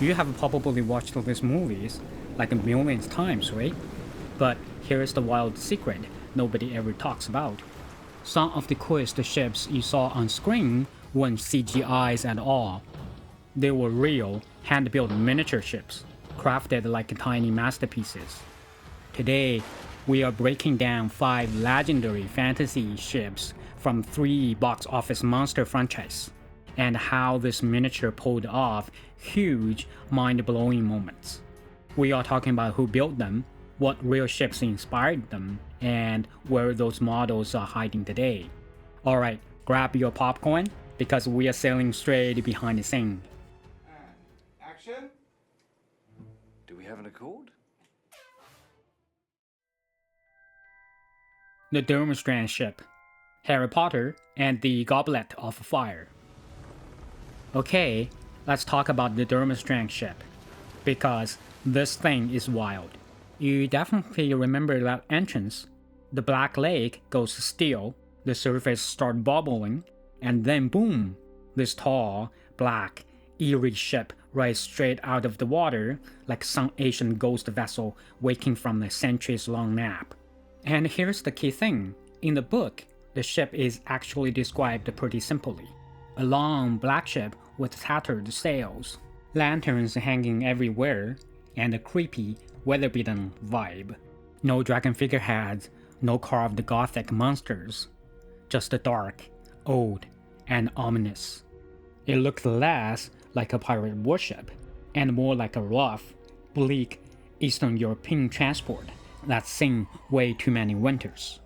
You have probably watched these movies like a million times, right? But here's the wild secret nobody ever talks about. Some of the coolest ships you saw on screen weren't CGIs at all. They were real, hand-built miniature ships, crafted like tiny masterpieces. Today, we are breaking down 5 legendary fantasy ships from 3 box office monster franchises, and how this miniature pulled off huge, mind-blowing moments. We are talking about who built them, what real ships inspired them, and where those models are hiding today. Alright, grab your popcorn, because we are sailing straight behind the scene. And action. Do we have an accord? The Durmstrang Ship, Harry Potter and the Goblet of Fire. Okay, let's talk about the Durmstrang Ship, because this thing is wild. You definitely remember that entrance. The black lake goes still, the surface starts bubbling, and then boom, this tall, black, eerie ship rises straight out of the water like some ancient ghost vessel waking from a centuries-long nap. And here's the key thing. In the book, the ship is actually described pretty simply. A long black ship with tattered sails, lanterns hanging everywhere, and a creepy, weather-beaten vibe. No dragon figureheads, no carved gothic monsters. Just dark, old, and ominous. It looked less like a pirate warship, and more like a rough, bleak, Eastern European transport that's seen way too many winters.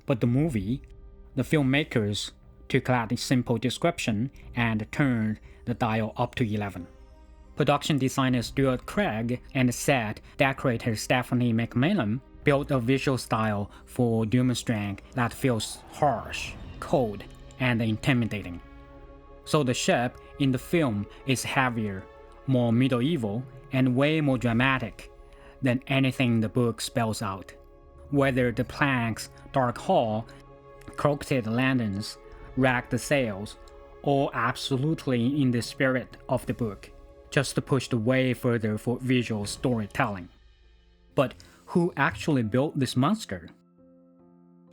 But the filmmakers took that simple description and turned the dial up to 11. Production designer Stuart Craig and set decorator Stephanie McMillan built a visual style for Durmstrang that feels harsh, cold, and intimidating. So the ship in the film is heavier, more medieval, and way more dramatic than anything the book spells out. Whether the planks, dark hull, crooked lanterns, ragged sails, all absolutely in the spirit of the book, just pushed way further for visual storytelling. But who actually built this monster?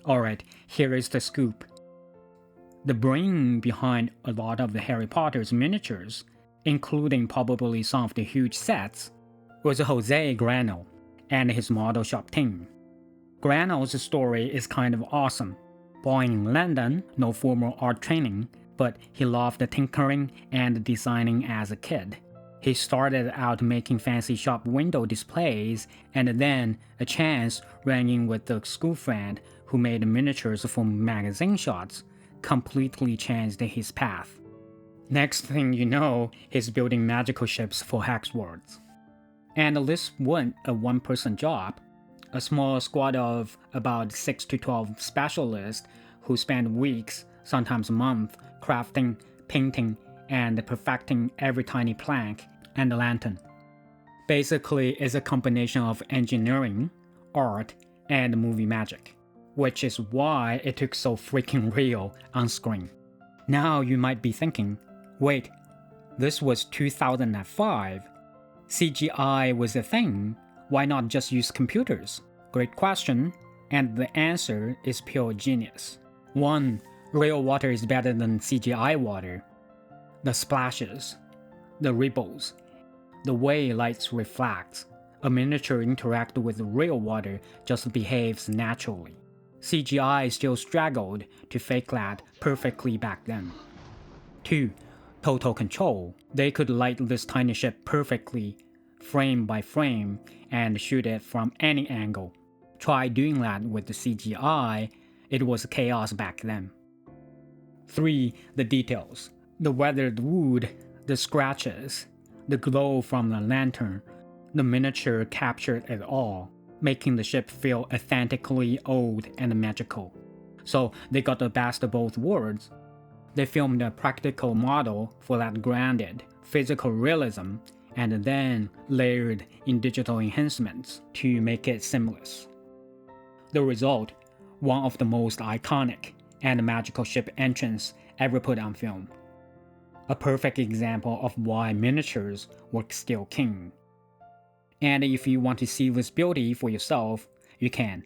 Alright, here is the scoop. The brain behind a lot of the Harry Potter's miniatures, including probably some of the huge sets, was Jose Granell and his model shop team. Granell's story is kind of awesome. Born in London, no formal art training, but he loved tinkering and designing as a kid. He started out making fancy shop window displays, and then a chance ran in with a school friend who made miniatures for magazine shots, completely changed his path. Next thing you know, he's building magical ships for Hexworlds. And this wasn't a one-person job. A small squad of about 6 to 12 specialists who spent weeks, sometimes months, crafting, painting, and perfecting every tiny plank and lantern. Basically, it's a combination of engineering, art, and movie magic, which is why it took so freaking real on screen. Now you might be thinking, wait, this was 2005. CGI was a thing, why not just use computers? Great question, and the answer is pure genius. 1. Real water is better than CGI water. The splashes, the ripples, the way lights reflect, a miniature interact with real water just behaves naturally. CGI still struggled to fake that perfectly back then. 2. Total control. They could light this tiny ship perfectly, frame by frame, and shoot it from any angle. Try doing that with the CGI, it was chaos back then. 3. The details. The weathered wood, the scratches, the glow from the lantern, the miniature captured it all, making the ship feel authentically old and magical. So they got the best of both worlds. They filmed a practical model for that grounded, physical realism, and then layered in digital enhancements to make it seamless. The result, one of the most iconic and magical ship entrants ever put on film. A perfect example of why miniatures were still king. And if you want to see this beauty for yourself, you can.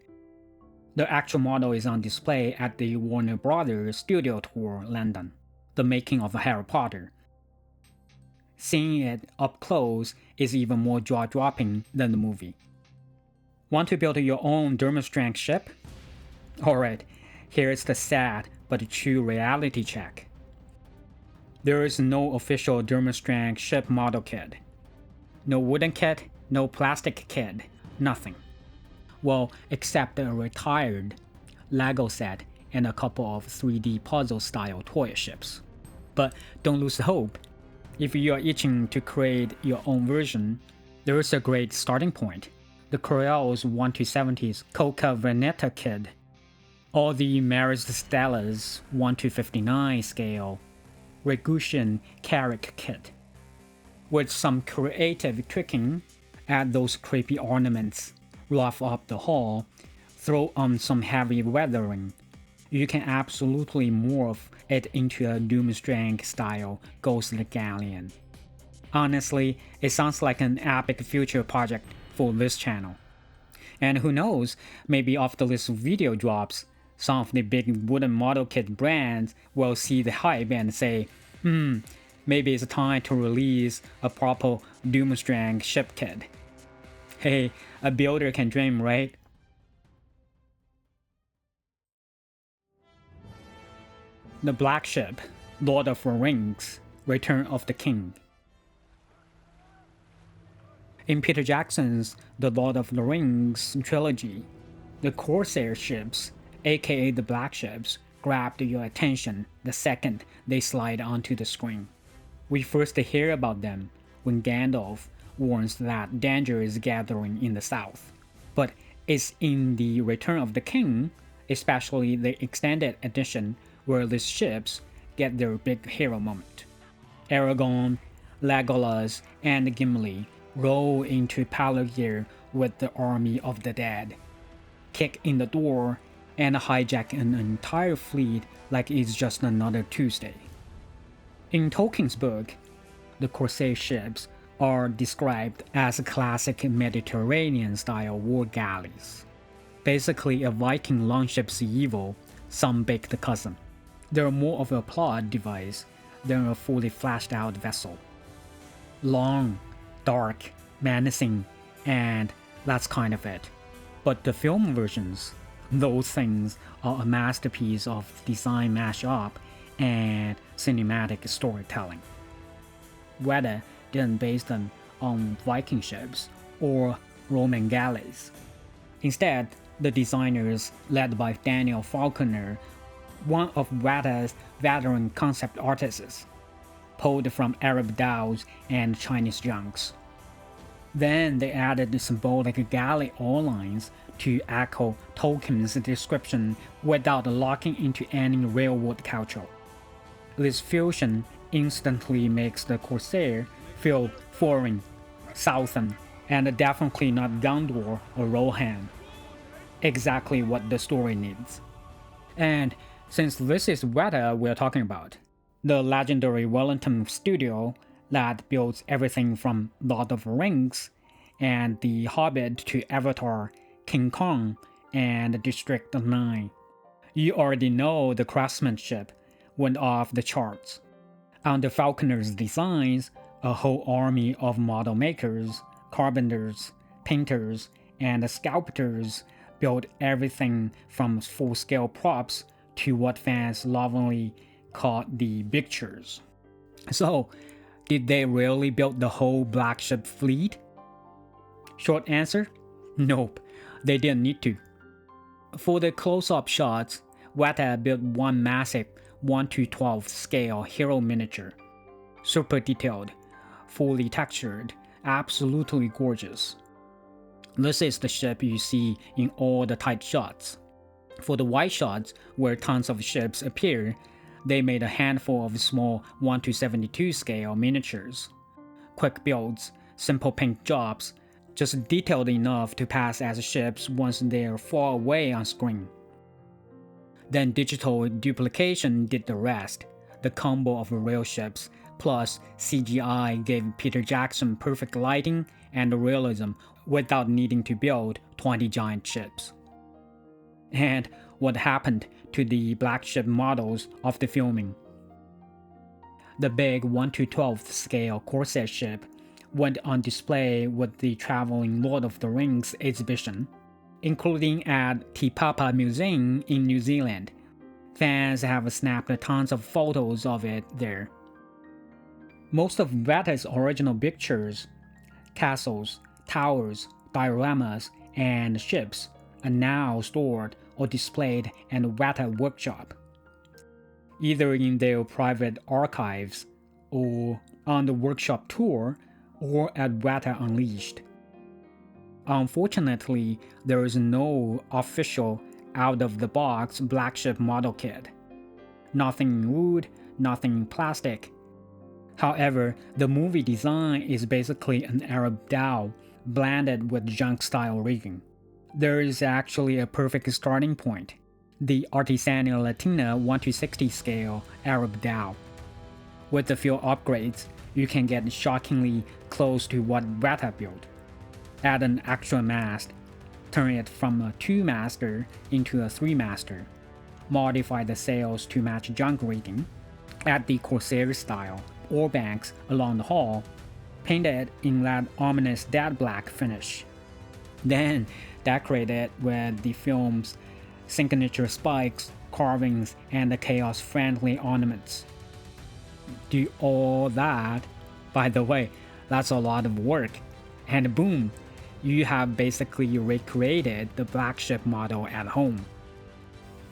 The actual model is on display at the Warner Brothers Studio Tour London, the making of Harry Potter. Seeing it up close is even more jaw-dropping than the movie. Want to build your own Durmstrang ship? Alright, here is the sad but true reality check. There is no official Durmstrang ship model kit. No wooden kit, no plastic kit, nothing. Well, except a retired Lego set and a couple of 3D puzzle style toy ships. But don't lose hope. If you are itching to create your own version, there is a great starting point. The Corel's 1-70's Coca Veneta kit, or the Maris Stella's 1-59 scale Ragushian Carrick kit. With some creative tricking, add those creepy ornaments, rough up the hull, throw on some heavy weathering. You can absolutely morph it into a Durmstrang style ghostly galleon. Honestly, it sounds like an epic future project for this channel. And who knows, maybe after this video drops, some of the big wooden model kit brands will see the hype and say, maybe it's time to release a proper Durmstrang ship kit. Hey, a builder can dream, right? The Black Ship, Lord of the Rings, Return of the King. In Peter Jackson's The Lord of the Rings trilogy, the Corsair ships, aka the Black Ships, grabbed your attention the second they slide onto the screen. We first hear about them when Gandalf warns that danger is gathering in the south. But it's in the Return of the King, especially the extended edition, where these ships get their big hero moment. Aragorn, Legolas, and Gimli roll into Pelargir with the army of the dead, kick in the door, and hijack an entire fleet like it's just another Tuesday. In Tolkien's book, the Corsair ships are described as classic Mediterranean-style war galleys. Basically a Viking longship's evil, sun-baked cousin. They're more of a plot device than a fully fleshed-out vessel. Long, dark, menacing, and that's kind of it. But the film versions, those things are a masterpiece of design mashup and cinematic storytelling. Weta didn't base them on Viking ships or Roman galleys. Instead, the designers, led by Daniel Falconer, one of Weta's veteran concept artists, pulled from Arab dhows and Chinese junks. Then they added the symbolic galley outlines to echo Tolkien's description without locking into any real-world culture. This fusion instantly makes the Corsair feel foreign, southern, and definitely not Gondor or Rohan. Exactly what the story needs. And since this is Weta we're talking about, the legendary Wellington studio that builds everything from Lord of the Rings and The Hobbit to Avatar, King Kong, and District 9. You already know the craftsmanship went off the charts. Under Falconer's designs, a whole army of model makers, carpenters, painters, and sculptors built everything from full-scale props to what fans lovingly call the pictures. So, did they really build the whole Black Ship fleet? Short answer? Nope, they didn't need to. For the close-up shots, Weta built one massive 1:12 scale hero miniature. Super detailed, fully textured, absolutely gorgeous. This is the ship you see in all the tight shots. For the wide shots, where tons of ships appear, they made a handful of small 1:72 scale miniatures. Quick builds, simple paint jobs, just detailed enough to pass as ships once they're far away on screen. Then digital duplication did the rest, the combo of real ships Plus, CGI gave Peter Jackson perfect lighting and realism without needing to build 20 giant ships. And what happened to the Black Ship models of the filming? The big 1/12 scale Corsair ship went on display with the traveling Lord of the Rings exhibition, including at Te Papa Museum in New Zealand. Fans have snapped tons of photos of it there. Most of Weta's original pictures, castles, towers, dioramas, and ships are now stored or displayed in Weta Workshop, either in their private archives, or on the workshop tour, or at Weta Unleashed. Unfortunately, there is no official out-of-the-box Black Ship model kit. Nothing in wood, nothing in plastic. However, the movie design is basically an Arab dhow blended with junk-style rigging. There is actually a perfect starting point: the Artisanal Latina 1/60 scale Arab dhow. With a few upgrades, you can get shockingly close to what Weta built. Add an extra mast, turn it from a 2-master into a 3-master, modify the sails to match junk rigging, add the Corsair style oar banks along the hull, paint it in that ominous dead black finish. Then decorate it with the film's signature spikes, carvings, and the chaos-friendly ornaments. Do all that, by the way, that's a lot of work, and boom, you have basically recreated the Black Ship model at home.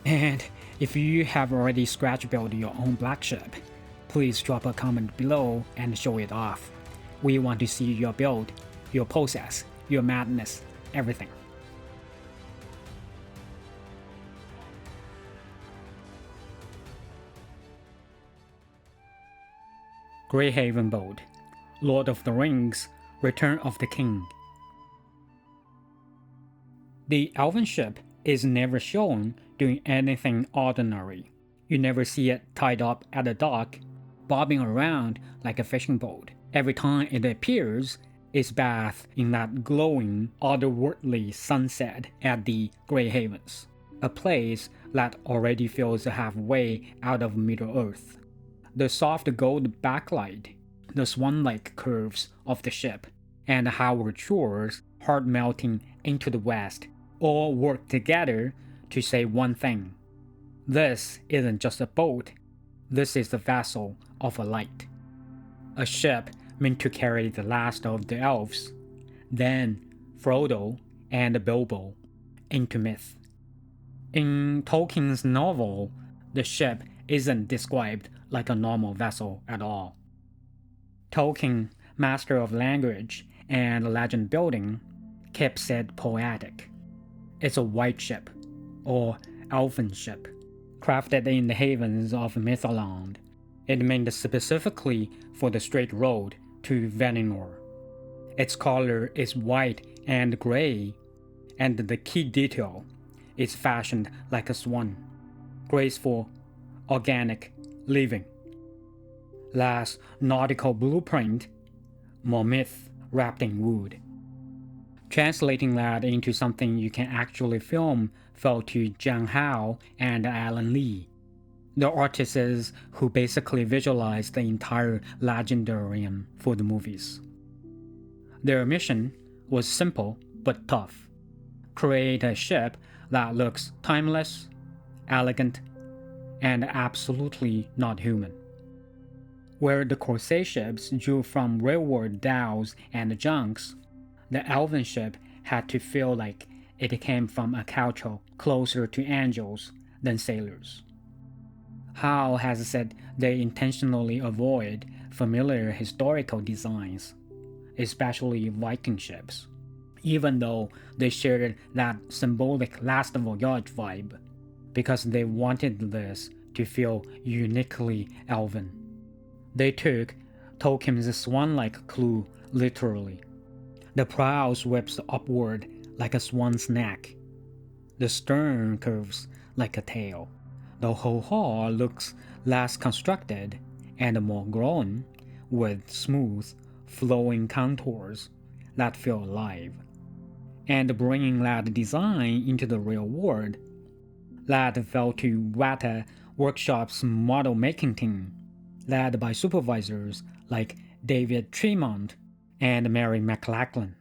And if you have already scratch built your own Black Ship, please drop a comment below and show it off. We want to see your build, your process, your madness, everything. Greyhaven Boat, Lord of the Rings, Return of the King. The elven ship is never shown doing anything ordinary. You never see it tied up at a dock, bobbing around like a fishing boat. Every time it appears, it's bathed in that glowing, otherworldly sunset at the Grey Havens, a place that already feels halfway out of Middle-earth. The soft gold backlight, the swan-like curves of the ship, and Howard Shore's heart melting into the west all work together to say one thing: this isn't just a boat, this is the vessel of a light. A ship meant to carry the last of the elves, then Frodo and Bilbo, into myth. In Tolkien's novel, the ship isn't described like a normal vessel at all. Tolkien, master of language and legend building, keeps it poetic. It's a white ship, or elven ship, crafted in the havens of Mytholand. It meant specifically for the straight road to Valinor. Its color is white and gray, and the key detail is fashioned like a swan, graceful, organic, living. Less nautical blueprint, more myth wrapped in wood. Translating that into something you can actually film fell to Jiang Hao and Alan Lee, the artists who basically visualized the entire legendarium for the movies. Their mission was simple but tough: create a ship that looks timeless, elegant, and absolutely not human. Where the Corsair ships drew from railway dhows and junks, the elven ship had to feel like it came from a culture closer to angels than sailors. Howe has said they intentionally avoid familiar historical designs, especially Viking ships, even though they shared that symbolic last voyage vibe, because they wanted this to feel uniquely elven. They took Tolkien's swan-like clue literally. The prow sweeps upward like a swan's neck. The stern curves like a tail. The whole hull looks less constructed and more grown, with smooth, flowing contours that feel alive, and bringing that design into the real world. That fell to Weta Workshop's model making team, led by supervisors like David Tremont and Mary McLachlan.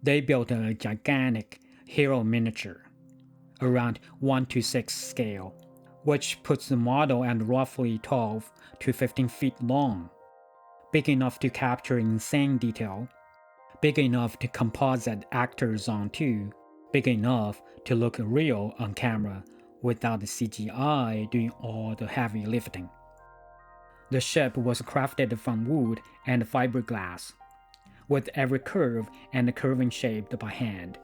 They built a gigantic hero miniature, around 1:6 scale, which puts the model at roughly 12 to 15 feet long, big enough to capture insane detail, big enough to composite actors onto, big enough to look real on camera without the CGI doing all the heavy lifting. The ship was crafted from wood and fiberglass, with every curve and curving shaped by hand.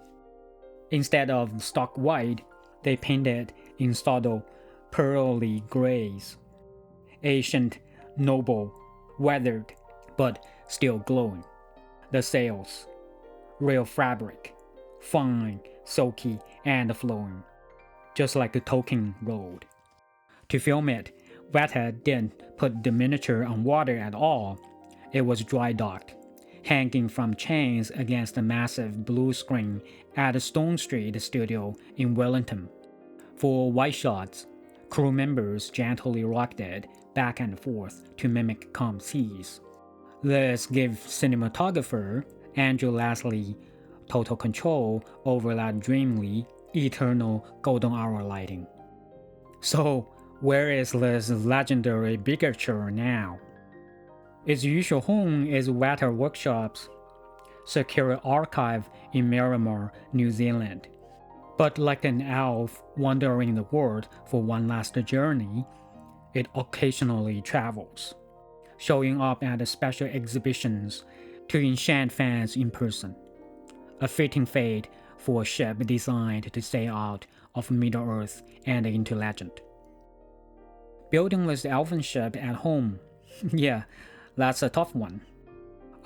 Instead of stock white, they painted in subtle pearly grays. Ancient, noble, weathered, but still glowing. The sails, real fabric, fine, silky, and flowing, just like the Tolkien road. To film it, Weta didn't put the miniature on water at all. It was dry docked, hanging from chains against a massive blue screen at the Stone Street studio in Wellington. For wide shots, crew members gently rocked it back and forth to mimic calm seas. This gave cinematographer Andrew Leslie total control over that dreamily, eternal golden hour lighting. So, where is this legendary bigature now? Its usual home is Weta Workshop's secure archive in Miramar, New Zealand. But like an elf wandering the world for one last journey, it occasionally travels, showing up at special exhibitions to enchant fans in person. A fitting fate for a ship designed to stay out of Middle-earth and into legend. Building this elven ship at home, yeah, that's a tough one.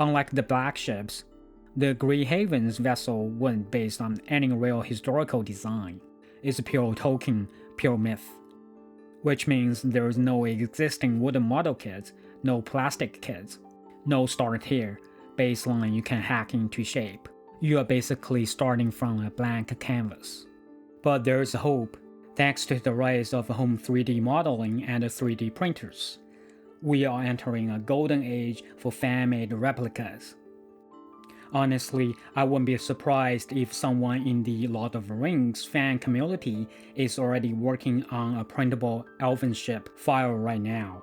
Unlike the Black Ships, the Grey Haven's vessel wasn't based on any real historical design. It's pure Tolkien, pure myth. Which means there's no existing wooden model kits, no plastic kits, no start here baseline you can hack into shape. You are basically starting from a blank canvas. But there's hope, thanks to the rise of home 3D modeling and 3D printers. We are entering a golden age for fan-made replicas. Honestly, I wouldn't be surprised if someone in the Lord of the Rings fan community is already working on a printable elven ship file right now.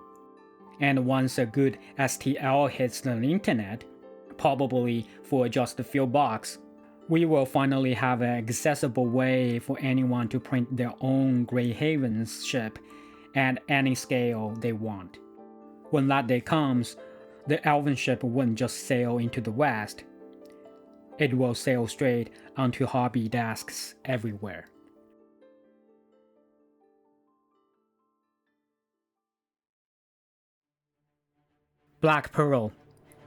And once a good STL hits the internet, probably for just a few bucks, we will finally have an accessible way for anyone to print their own Grey Haven's ship at any scale they want. When that day comes, the elven ship wouldn't just sail into the west. It will sail straight onto hobby desks everywhere. Black Pearl,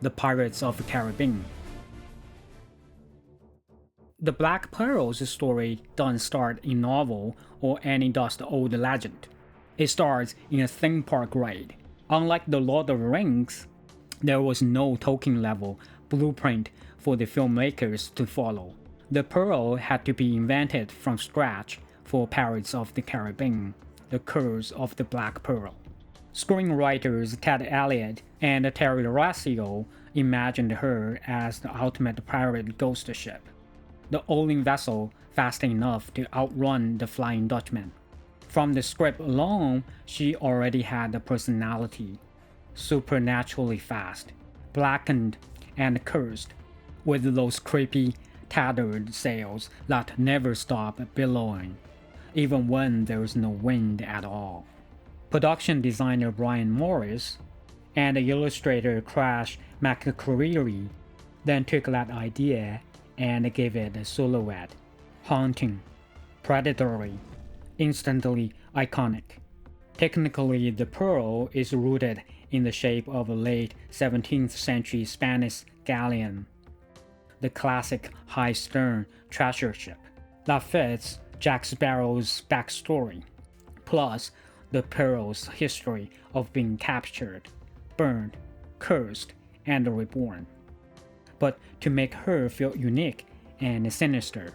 The Pirates of the Caribbean. The Black Pearl's story doesn't start in novel or any dust old legend. It starts in a theme park ride. Unlike the Lord of the Rings, there was no Tolkien-level blueprint for the filmmakers to follow. The Pearl had to be invented from scratch for Pirates of the Caribbean, The Curse of the Black Pearl. Screenwriters Ted Elliott and Terry Rossio imagined her as the ultimate pirate ghost ship, the only vessel fast enough to outrun the Flying Dutchman. From the script alone, she already had a personality, supernaturally fast, blackened and cursed, with those creepy, tattered sails that never stop billowing, even when there's no wind at all. Production designer Brian Morris and illustrator Crash McCreary then took that idea and gave it a silhouette, haunting, predatory, instantly iconic. Technically, the Pearl is rooted in the shape of a late 17th century Spanish galleon, the classic high-stern treasure ship that fits Jack Sparrow's backstory, plus the Pearl's history of being captured, burned, cursed and reborn. But to make her feel unique and sinister,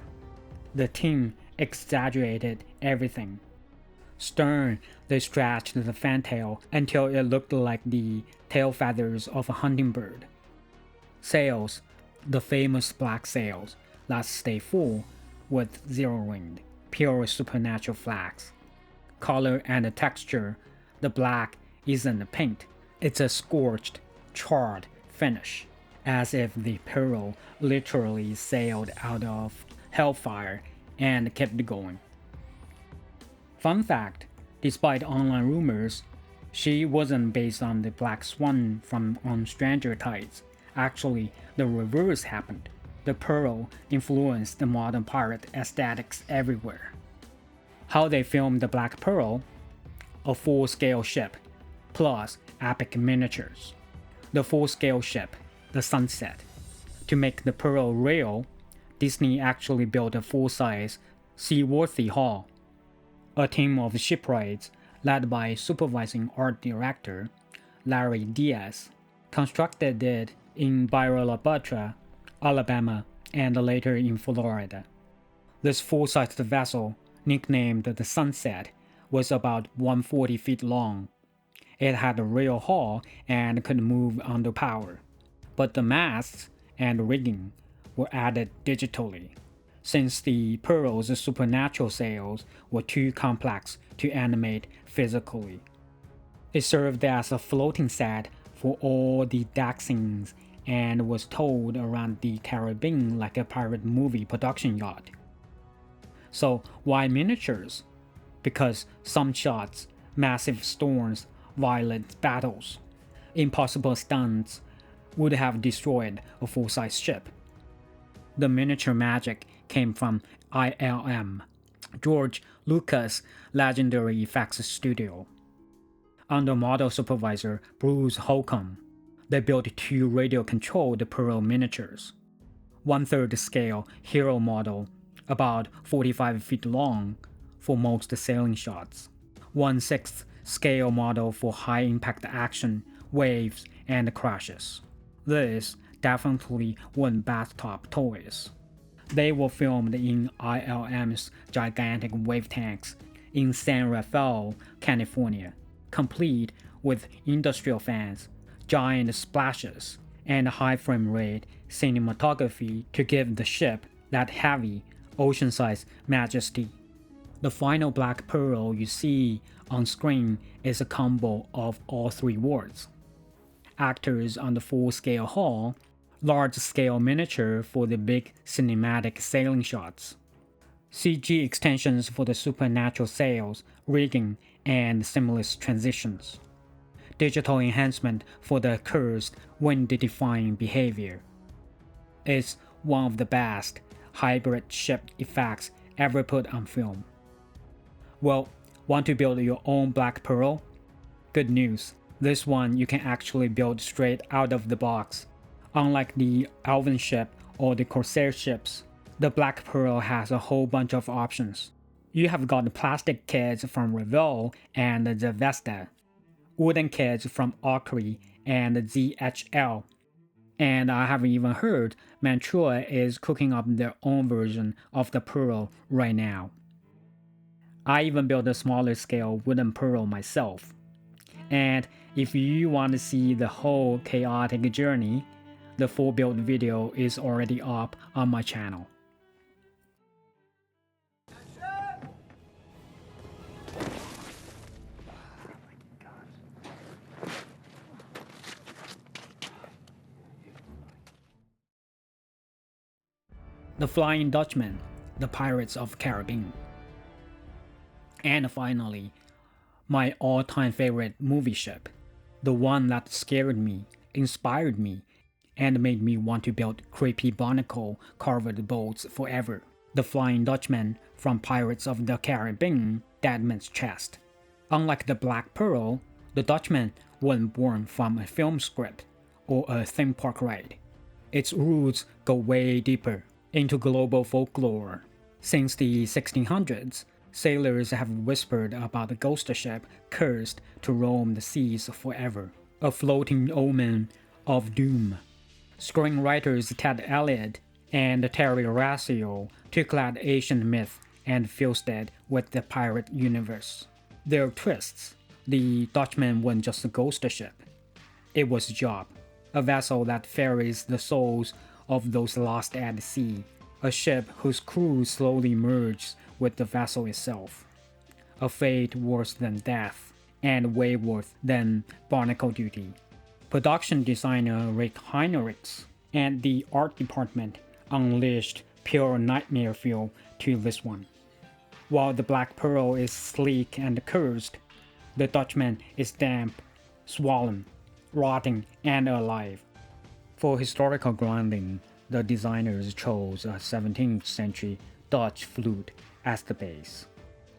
the team exaggerated everything. Stern, they stretched the fantail until it looked like the tail feathers of a hunting bird. Sails, the famous black sails that stay full with zero-ringed, pure supernatural flags. Color and texture, the black isn't paint, it's a scorched, charred finish, as if the pearl literally sailed out of hellfire and kept going. Fun fact, despite online rumors, she wasn't based on the Black Swan from on Stranger Tides. Actually, the reverse happened. The pearl influenced the modern pirate aesthetics everywhere. How they filmed the Black Pearl? A full-scale ship, plus epic miniatures. The full-scale ship, the Sunset. To make the pearl real, Disney actually built a full-size, seaworthy hull. A team of shipwrights, led by supervising art director Larry Diaz, constructed it in Butler, Alabama, and later in Florida. This full-sized vessel, nicknamed the Sunset, was about 140 feet long. It had a real hull and could move under power, but the masts and rigging were added digitally, since the Pearl's supernatural sails were too complex to animate physically. It served as a floating set for all the deck scenes and was towed around the Caribbean like a pirate movie production yacht. So why miniatures? Because some shots, massive storms, violent battles, impossible stunts would have destroyed a full-size ship. The miniature magic came from ILM, George Lucas' legendary effects studio. Under model supervisor Bruce Holcomb, they built two radio-controlled Pearl miniatures. 1/3 scale hero model, about 45 feet long, for most sailing shots. 1/6 scale model for high-impact action, waves, and crashes. This definitely weren't bathtub toys. They were filmed in ILM's gigantic wave tanks in San Rafael, California, complete with industrial fans, giant splashes, and high frame rate cinematography to give the ship that heavy, ocean-sized majesty. The final Black Pearl you see on screen is a combo of all three words. Actors on the full-scale hull, large-scale miniature for the big cinematic sailing shots, CG extensions for the supernatural sails, rigging, and seamless transitions, digital enhancement for the cursed, wind-defying behavior. It's one of the best hybrid ship effects ever put on film. Well, want to build your own Black Pearl? Good news, this one you can actually build straight out of the box. Unlike the Elven ship or the Corsair ships, the Black Pearl has a whole bunch of options. You have got the plastic kits from Revell and the Vesta, wooden kits from Archery and ZHL, and I have even heard Mantua is cooking up their own version of the Pearl right now. I even built a smaller scale wooden Pearl myself. And if you want to see the whole chaotic journey, the full build video is already up on my channel. The Flying Dutchman, the Pirates of Caribbean. And finally, my all-time favorite movie ship, the one that scared me, inspired me, and made me want to build creepy barnacle-carved boats forever. The Flying Dutchman from Pirates of the Caribbean, Deadman's Chest. Unlike the Black Pearl, the Dutchman wasn't born from a film script or a theme park ride. Its roots go way deeper into global folklore. Since the 1600s, sailors have whispered about a ghost ship cursed to roam the seas forever. a floating omen of doom. Screenwriters Ted Elliott and Terry Rossio took that ancient myth and fused it with the pirate universe. There are twists. The Dutchman wasn't just a ghost ship. It was a job, a vessel that ferries the souls of those lost at sea, a ship whose crew slowly merges with the vessel itself. A fate worse than death, and way worse than barnacle duty. Production designer Rick Heinrichs and the art department unleashed pure nightmare feel to this one. While the Black Pearl is sleek and cursed, the Dutchman is damp, swollen, rotting, and alive. For historical grounding, the designers chose a 17th century Dutch flute as the base,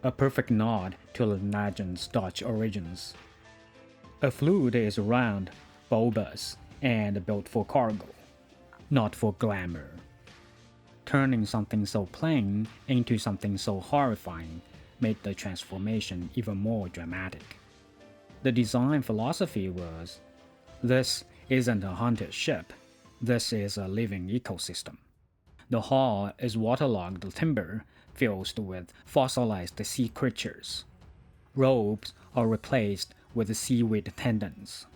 a perfect nod to the legend's Dutch origins. A flute is round, bulbous, and built for cargo, not for glamour. Turning something so plain into something so horrifying made the transformation even more dramatic. The design philosophy was, this isn't a haunted ship, this is a living ecosystem. The hull is waterlogged timber filled with fossilized sea creatures. Ropes are replaced with seaweed tendons.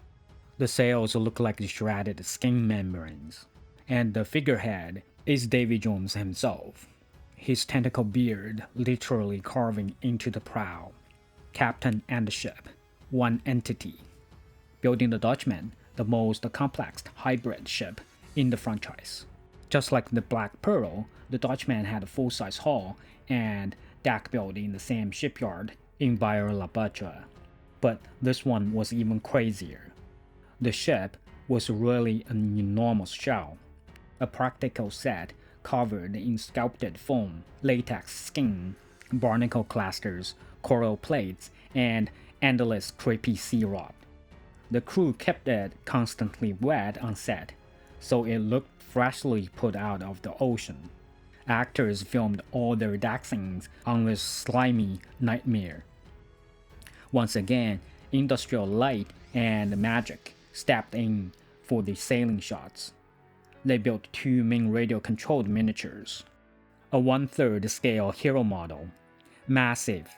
The sails look like shredded skin membranes, and the figurehead is Davy Jones himself, his tentacle beard literally carving into the prow. Captain and ship, one entity. Building the Dutchman, the most complex hybrid ship in the franchise. Just like the Black Pearl, the Dutchman had a full-size hull and deck built in the same shipyard in Bayer La Batra. But this one was even crazier. The ship was really an enormous shell, a practical set covered in sculpted foam, latex skin, barnacle clusters, coral plates, and endless creepy sea rot. The crew kept it constantly wet on set, so it looked freshly put out of the ocean. Actors filmed all their deck scenes on this slimy nightmare. Once again, industrial light and magic stepped in for the sailing shots. They built two main radio-controlled miniatures. A 1/3 scale hero model, massive,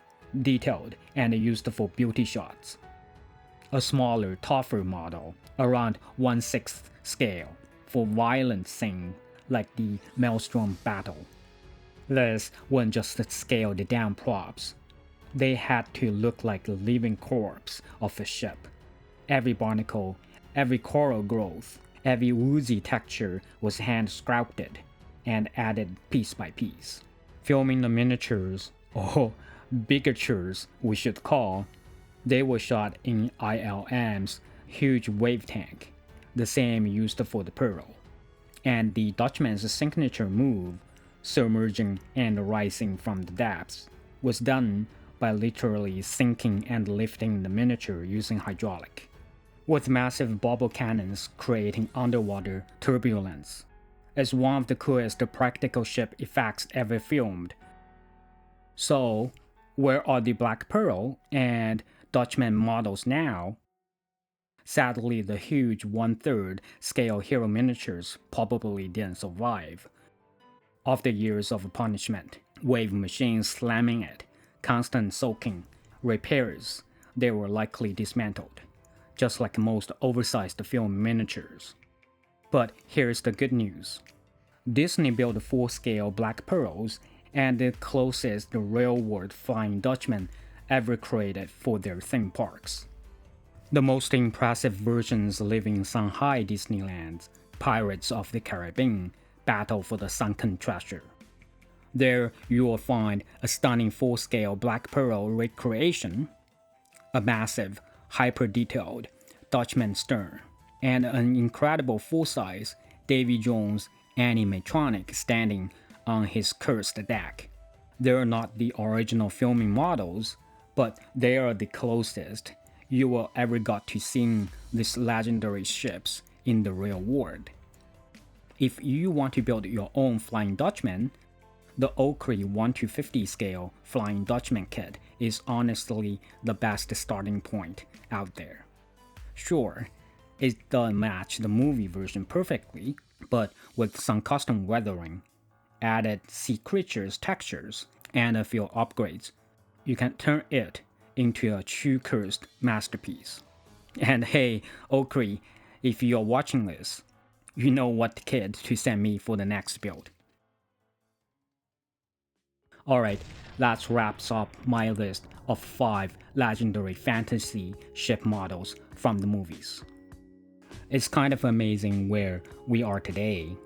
detailed, and used for beauty shots. A smaller, tougher model, around 1/6 scale, for violent scene like the Maelstrom battle. This wasn't just scaled down props. They had to look like the living corpse of a ship. Every barnacle, every coral growth, every woozy texture was hand-sculpted and added piece by piece. Filming the miniatures, or bigatures we should call, they were shot in ILM's huge wave tank, the same used for the Pearl. And the Dutchman's signature move, submerging and rising from the depths, was done by literally sinking and lifting the miniature using hydraulic, with massive bubble cannons creating underwater turbulence. It's one of the coolest practical ship effects ever filmed. So, where are the Black Pearl and Dutchman models now? Sadly, the huge 1/3 scale hero miniatures probably didn't survive. After years of punishment, wave machines slamming it, constant soaking, repairs, they were likely dismantled, just like most oversized film miniatures. But here's the good news. Disney built full-scale Black Pearls and the closest real-world Flying Dutchman ever created for their theme parks. The most impressive versions live in Shanghai Disneyland's Pirates of the Caribbean Battle for the Sunken Treasure. There you will find a stunning full-scale Black Pearl recreation, a massive, hyper-detailed Dutchman stern, and an incredible full-size Davy Jones animatronic standing on his cursed deck. They're not the original filming models, but they are the closest you will ever got to seeing these legendary ships in the real world. If you want to build your own Flying Dutchman, the Oakley 1/50 scale Flying Dutchman kit is honestly the best starting point out there. Sure, it doesn't match the movie version perfectly, but with some custom weathering, added sea creatures textures, and a few upgrades, you can turn it into a true cursed masterpiece. And hey, Okri, if you're watching this, you know what kit to send me for the next build. Alright, that wraps up my list of 5 legendary fantasy ship models from the movies. It's kind of amazing where we are today.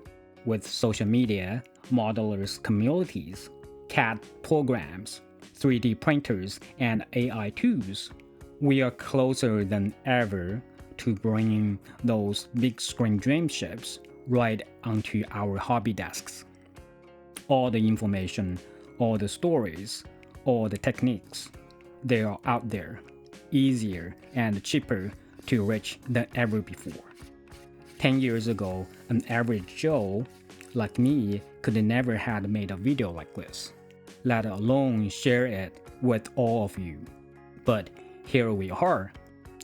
With social media, modelers communities, CAD programs, 3D printers, and AI tools, we are closer than ever to bringing those big screen dream ships right onto our hobby desks. All the information, all the stories, all the techniques, they are out there, easier and cheaper to reach than ever before. 10 years ago, an average Joe like me could never have made a video like this, let alone share it with all of you. But here we are,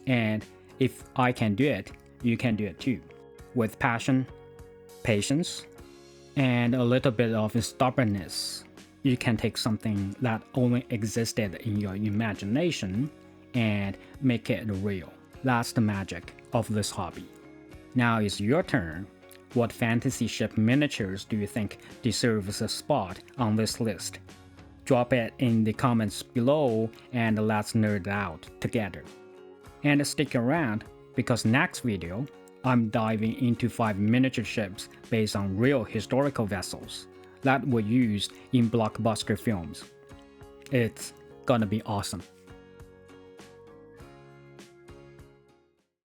and if I can do it, you can do it too. With passion, patience, and a little bit of stubbornness, you can take something that only existed in your imagination and make it real. That's the magic of this hobby. Now it's your turn. What fantasy ship miniatures do you think deserves a spot on this list? Drop it in the comments below and let's nerd out together. And stick around because next video, I'm diving into 5 miniature ships based on real historical vessels that were used in blockbuster films. It's gonna be awesome.